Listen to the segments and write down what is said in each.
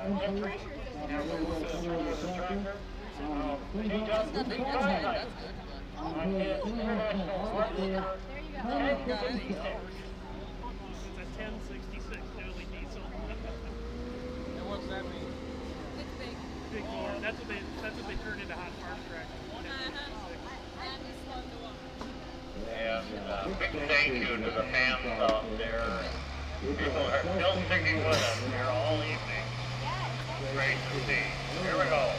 It's a 1066 Dually diesel. And what's that mean? It's big. Big bore. That's what they turned into hot farm tractors. And it's slow to walk. And big thank you to the fans out there. People are still sticking with us here all evening. Great to see. Here we go.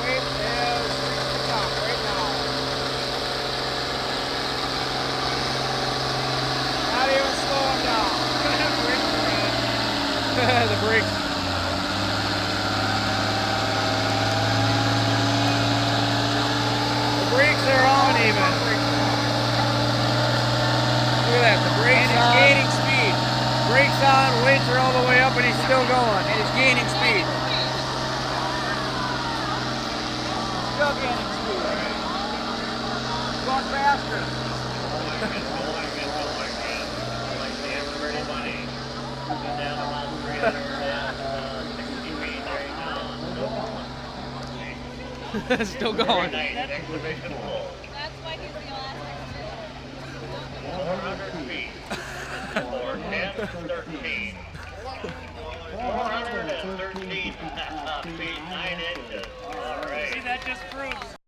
Weight is top right now. Not even slowing down. The brakes. The brakes are on even. Look at that, the brakes on. Gaining speed. Brakes on, weights are all the way up, and he's still going. And he's gaining speed. Still gaining speed. Going faster. Like the every money. Been down about 360 feet right now. Still Very going. nice exhibition full.